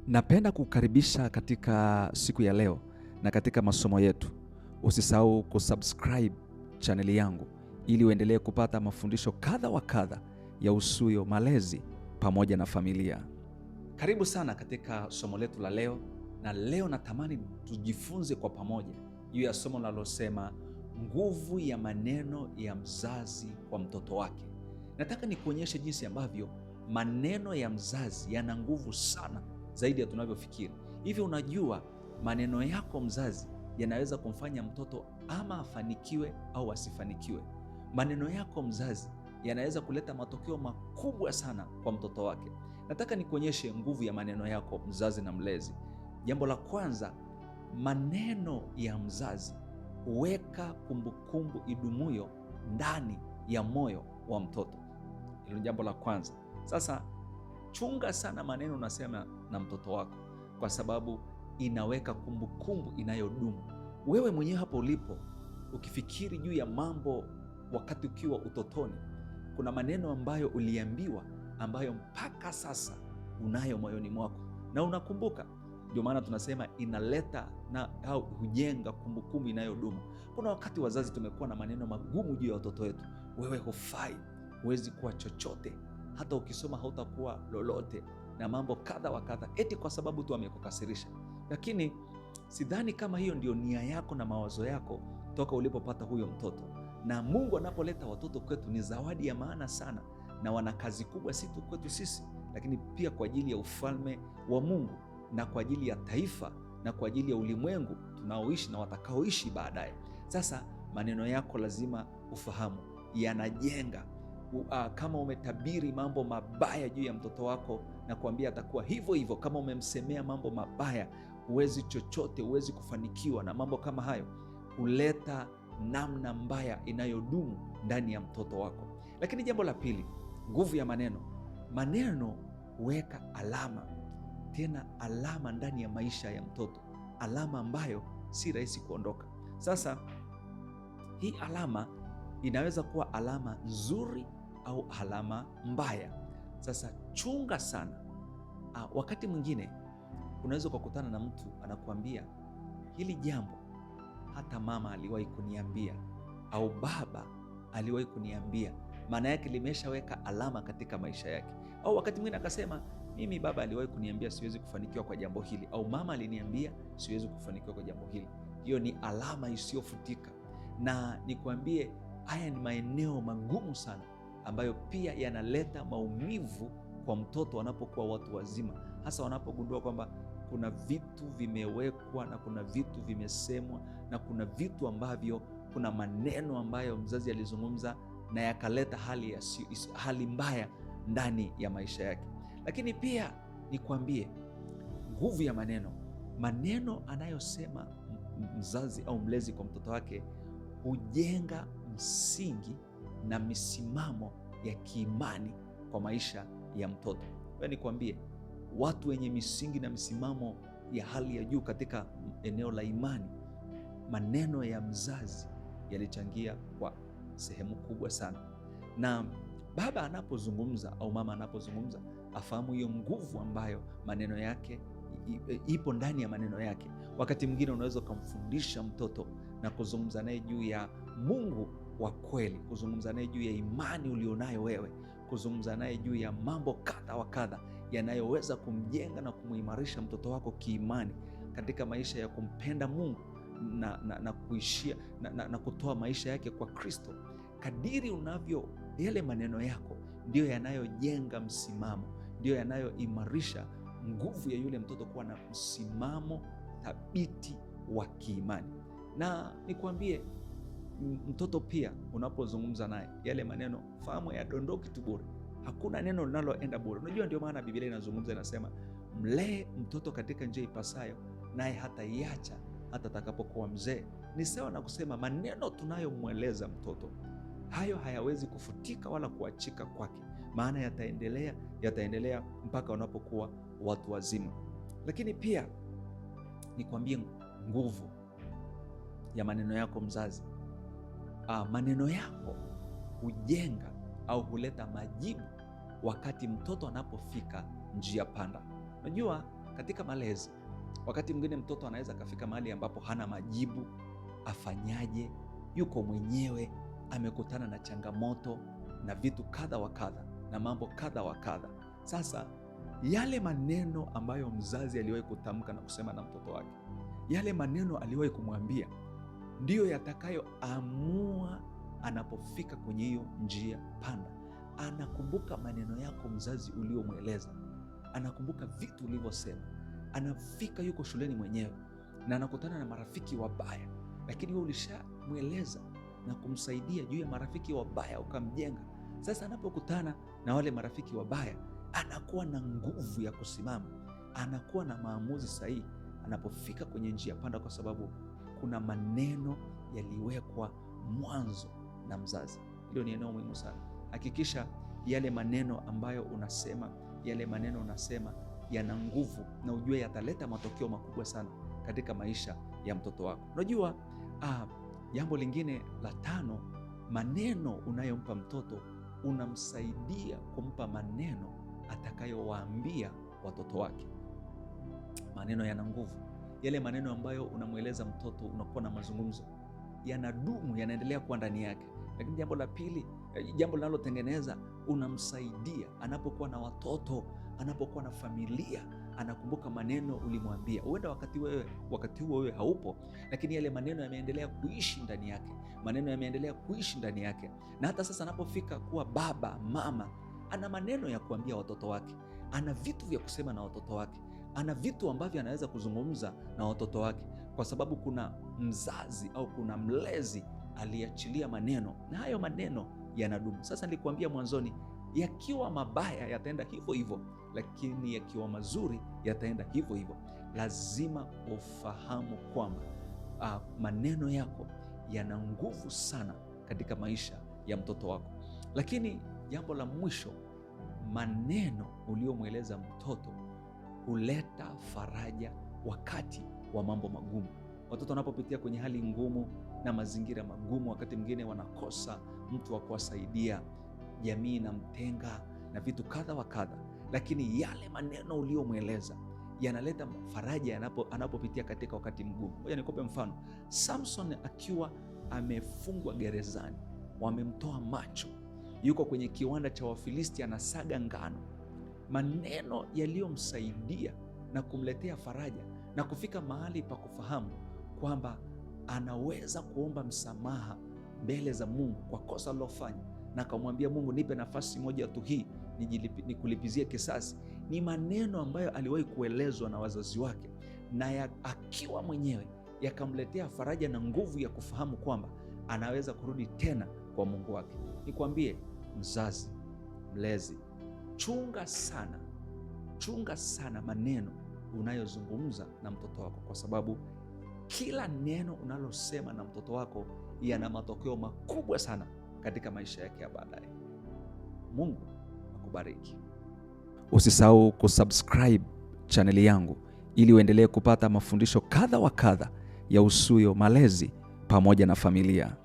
Napenda kukaribisha katika siku ya leo na katika masomo yetu. Usisahau kusubscribe chaneli yangu ili uendelee kupata mafundisho kadha wa kadha ya usuyo malezi pamoja na familia. Karibu sana katika somo letu la leo, na leo natamani tujifunze kwa pamoja juu ya somo linalosema nguvu ya maneno ya mzazi kwa mtoto wake. Nataka nikuonyeshe jinsi ambavyo maneno ya mzazi yana nguvu sana zaidi ya tunavyofikiri. Hivyo unajua, maneno yako mzazi yanaweza kumfanya mtoto ama afanikiwe au asifanikiwe. Maneno yako mzazi yanaweza kuleta matokeo makubwa sana kwa mtoto wake. Nataka nikuonyeshe nguvu ya maneno yako mzazi na mlezi. Jambo la kwanza, maneno ya mzazi huweka kumbukumbu idumuyo ndani ya moyo wa mtoto. Hilo jambo la kwanza. Sasa chunga sana maneno unasema na mtoto wako, kwa sababu inaweka kumbukumbu inayodumu. Wewe mwenyewe hapo ulipo, ukifikiri juu ya mambo wakati ukiwa utotoni, kuna maneno ambayo uliambiwa ambayo mpaka sasa unayo moyoni mwako na unakumbuka. Ndio maana tunasema inaleta au hujenga kumbukumbu inayodumu. Kuna wakati wazazi tumekuwa na maneno magumu juu ya watoto wetu: wewe hufai, huwezi kuwa chochote, hata ukisoma hautakuwa lolote, na mambo kadha wa kadha, eti kwa sababu tu amekukasirisha. Lakini sidhani kama hiyo ndio nia yako na mawazo yako toka ulipopata huyo mtoto. Na Mungu anapoleta watoto kwetu ni zawadi ya maana sana, na wana kazi kubwa, si tu kwetu sisi, lakini pia kwa ajili ya ufalme wa Mungu na kwa ajili ya taifa na kwa ajili ya ulimwengu tunaoishi na watakaoishi baadaye. Sasa maneno yako lazima ufahamu yanajenga. Kama umetabiri mambo mabaya juu ya mtoto wako na kuambia atakuwa hivyo hivyo, kama umemsemea mambo mabaya, huwezi chochote, huwezi kufanikiwa, na mambo kama hayo, huleta namna mbaya inayodumu ndani ya mtoto wako. Lakini jambo la pili, nguvu ya maneno. Maneno huweka alama, tena alama ndani ya maisha ya mtoto, alama ambayo si rahisi kuondoka. Sasa hii alama inaweza kuwa alama nzuri au alama mbaya. Sasa chunga sana. Wakati mwingine unaweza kukutana na mtu anakuambia, hili jambo hata mama aliwahi kuniambia au baba aliwahi kuniambia, maana yake limeshaweka alama katika maisha yake. Au wakati mwingine akasema, mimi baba aliwahi kuniambia siwezi kufanikiwa kwa jambo hili, au mama aliniambia siwezi kufanikiwa kwa jambo hili. Hiyo ni alama isiyofutika, na nikwambie, haya ni maeneo magumu sana ambayo pia yanaleta maumivu kwa mtoto wanapokuwa watu wazima, hasa wanapogundua kwamba kuna vitu vimewekwa na kuna vitu vimesemwa na kuna vitu ambavyo, kuna maneno ambayo mzazi alizungumza na yakaleta hali mbaya ndani ya maisha yake. Lakini pia nikwambie nguvu ya maneno. Maneno anayosema mzazi au mlezi kwa mtoto wake hujenga msingi na misimamo ya kiimani kwa maisha ya mtoto. Wewe nikwambie, watu wenye misingi na misimamo ya hali ya juu katika eneo la imani, maneno ya mzazi yalichangia kwa sehemu kubwa sana. Na baba anapozungumza au mama anapozungumza, afahamu hiyo nguvu ambayo maneno yake ipo ndani ya maneno yake. Wakati mwingine unaweza ukamfundisha mtoto na kuzungumza naye juu ya Mungu wa kweli, kuzungumza naye juu ya imani ulionayo wewe, kuzungumza naye juu ya mambo kadha wa kadha yanayoweza kumjenga na kumuimarisha mtoto wako kiimani katika maisha ya kumpenda Mungu na kuishia na kutoa maisha yake kwa Kristo. Kadiri unavyo, yale maneno yako ndiyo yanayojenga msimamo, ndiyo yanayoimarisha nguvu ya yule mtoto kuwa na msimamo thabiti wa kiimani. Na nikwambie, mtoto pia unapozungumza naye, yale maneno fahamu yadondoki tu bure. Hakuna neno linaloenda bure. Unajua, ndio maana Biblia inazungumza, inasema mlee mtoto katika njia ipasayo, naye hataiacha hata atakapokuwa mzee. Ni sawa na kusema maneno tunayomweleza mtoto, hayo hayawezi kufutika wala kuachika kwake, maana yataendelea mpaka wanapokuwa watu wazima. Lakini pia nikwambie nguvu ya maneno yako mzazi. Maneno yako hujenga au huleta majibu wakati mtoto anapofika njia panda. Unajua, katika malezi, wakati mwingine mtoto anaweza akafika mahali ambapo hana majibu, afanyaje, yuko mwenyewe, amekutana na changamoto na vitu kadha wa kadha na mambo kadha wa kadha. Sasa yale maneno ambayo mzazi aliwahi kutamka na kusema na mtoto wake, yale maneno aliwahi kumwambia, ndiyo yatakayoamua anapofika kwenye hiyo njia panda. Anakumbuka maneno yako mzazi uliomweleza, anakumbuka vitu ulivyosema. Anafika yuko shuleni mwenyewe na anakutana na marafiki wabaya, lakini wewe ulishamweleza na kumsaidia juu ya marafiki wabaya, ukamjenga. Sasa anapokutana na wale marafiki wabaya, anakuwa na nguvu ya kusimama, anakuwa na maamuzi sahihi anapofika kwenye njia panda, kwa sababu kuna maneno yaliwekwa mwanzo na mzazi. Hilo ni eneo muhimu sana. Hakikisha yale maneno ambayo unasema, yale maneno unasema yana nguvu, na ujue yataleta matokeo makubwa sana katika maisha ya mtoto wako. Unajua, jambo lingine la 5, maneno unayompa mtoto, unamsaidia kumpa maneno atakayowaambia watoto wake. Maneno yana nguvu. Yale maneno ambayo unamweleza mtoto, unakuwa na mazungumzo, yanadumu, yanaendelea kuwa ndani yake. Lakini jambo la pili, jambo linalotengeneza, unamsaidia anapokuwa na watoto, anapokuwa na familia, anakumbuka maneno ulimwambia. Huenda wakati huo wewe haupo, lakini yale maneno yameendelea kuishi ndani yake, maneno yameendelea kuishi ndani yake, na hata sasa anapofika kuwa baba, mama, ana maneno ya kuambia watoto wake, ana vitu vya kusema na watoto wake, ana vitu ambavyo anaweza kuzungumza na watoto wake, kwa sababu kuna mzazi au kuna mlezi aliachilia maneno, na hayo maneno yanadumu. Sasa nilikuambia mwanzoni, yakiwa mabaya yataenda hivyo hivyo, lakini yakiwa mazuri yataenda hivyo hivyo. Lazima ufahamu kwamba maneno yako yana nguvu sana katika maisha ya mtoto wako. Lakini jambo la mwisho, maneno uliomweleza mtoto huleta faraja wakati wa mambo magumu. Watoto wanapopitia kwenye hali ngumu na mazingira magumu, wakati mwingine wanakosa mtu wa kuwasaidia, jamii inamtenga na vitu kadha wa kadha, lakini yale maneno uliomweleza yanaleta faraja anapopitia katika wakati mgumu. Ngoja nikupe mfano. Samson akiwa amefungwa gerezani, wamemtoa macho, yuko kwenye kiwanda cha Wafilisti anasaga ngano. Maneno yaliyomsaidia na kumletea faraja na kufika mahali pa kufahamu kwamba anaweza kuomba msamaha mbele za Mungu kwa kosa alilofanya, na akamwambia Mungu, nipe nafasi moja tu hii nikulipizie kisasi. Ni maneno ambayo aliwahi kuelezwa na wazazi wake, na akiwa mwenyewe yakamletea faraja na nguvu ya kufahamu kwamba anaweza kurudi tena kwa Mungu wake. Nikwambie mzazi, mlezi, chunga sana maneno unayozungumza na mtoto wako, kwa sababu kila neno unalosema na mtoto wako yana matokeo makubwa sana katika maisha yake ya baadaye. Mungu akubariki. Usisahau kusubscribe chaneli yangu ili uendelee kupata mafundisho kadha wa kadha ya usuyo, malezi pamoja na familia.